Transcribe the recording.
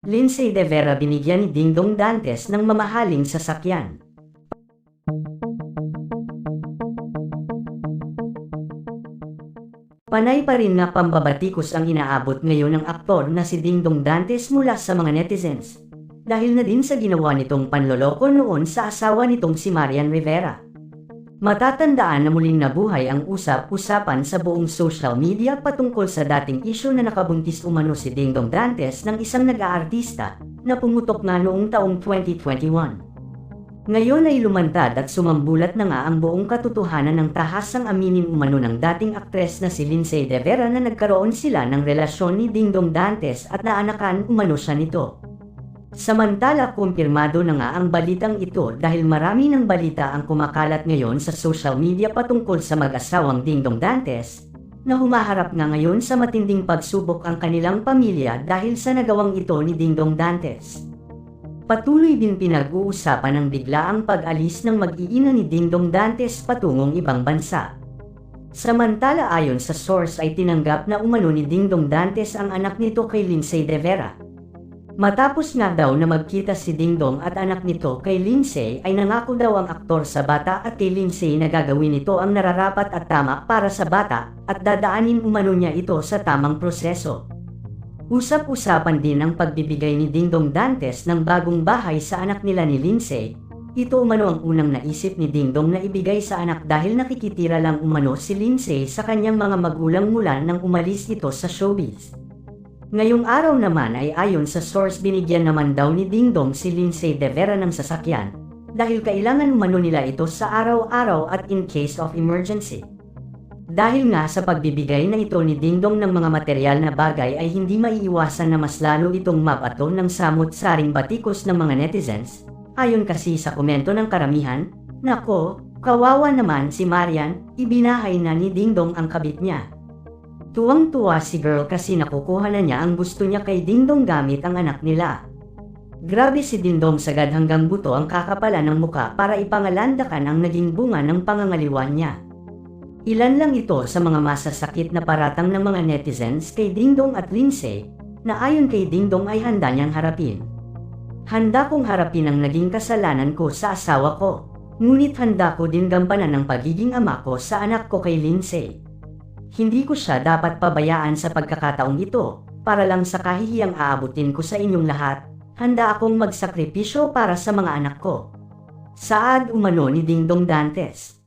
Lindsay De Vera binigyan ni Dingdong Dantes ng mamahaling sasakyan. Panay pa rin na pambabatikos ang inaabot ngayon ng aktor na si Dingdong Dantes mula sa mga netizens. Dahil na din sa ginawa nitong panloloko noon sa asawa nitong si Marian Rivera. Matatandaan na muling nabuhay ang usap-usapan sa buong social media patungkol sa dating isyu na nakabuntis umano si Dingdong Dantes ng isang nag-aartista na pumutok nga noong taong 2021. Ngayon ay lumantad at sumambulat na nga ang buong katotohanan ng tahasang aminin umano ng dating aktres na si Lindsay De Vera na nagkaroon sila ng relasyon ni Dingdong Dantes at naanakan umano siya nito. Samantala kumpirmado na nga ang balitang ito dahil marami ng balita ang kumakalat ngayon sa social media patungkol sa mag-asawang Dingdong Dantes na humaharap nga ngayon sa matinding pagsubok ang kanilang pamilya dahil sa nagawang ito ni Dingdong Dantes. Patuloy din pinag-uusapan ang biglaang pag-alis ng mag-iina ni Dingdong Dantes patungong ibang bansa. Samantala ayon sa source ay tinanggap na umano ni Dingdong Dantes ang anak nito kay Lindsay De Vera. Matapos nga daw na magkita si Dingdong at anak nito kay Lindsay ay nangako daw ang aktor sa bata at kay Lindsay na gagawin nito ang nararapat at tama para sa bata at dadaanin umano niya ito sa tamang proseso. Usap-usapan din ang pagbibigay ni Dingdong Dantes ng bagong bahay sa anak nila ni Lindsay. Ito umano ang unang naisip ni Dingdong na ibigay sa anak dahil nakikitira lang umano si Lindsay sa kanyang mga magulang mula nang umalis ito sa showbiz. Ngayong araw naman ay ayon sa source binigyan naman daw ni Dingdong si Lindsay De Vera ng sasakyan dahil kailangan umano nila ito sa araw-araw at in case of emergency. Dahil nga sa pagbibigay na ito ni Dingdong ng mga material na bagay ay hindi maiiwasan na mas lalo itong mabato ng samut-saring batikos ng mga netizens. Ayon kasi sa komento ng karamihan, "Nako, kawawa naman si Marian, ibinahay na ni Dingdong ang kabit niya." Tuwang-tuwa si girl kasi nakukuha na niya ang gusto niya kay Dingdong gamit ang anak nila. Grabe si Dingdong sagad hanggang buto ang kakapalan ng muka para ipangalandakan ang naging bunga ng pangangaliwan niya. Ilan lang ito sa mga masasakit na paratang ng mga netizens kay Dingdong at Lindsay na ayon kay Dingdong ay handa niyang harapin. "Handa kong harapin ang naging kasalanan ko sa asawa ko, ngunit handa ko din gampanan ang pagiging ama ko sa anak ko kay Lindsay. Hindi ko siya dapat pabayaan sa pagkakataong ito para lang sa kahihiyang aabutin ko sa inyong lahat. Handa akong magsakripisyo para sa mga anak ko." Saad umano ni Dingdong Dantes.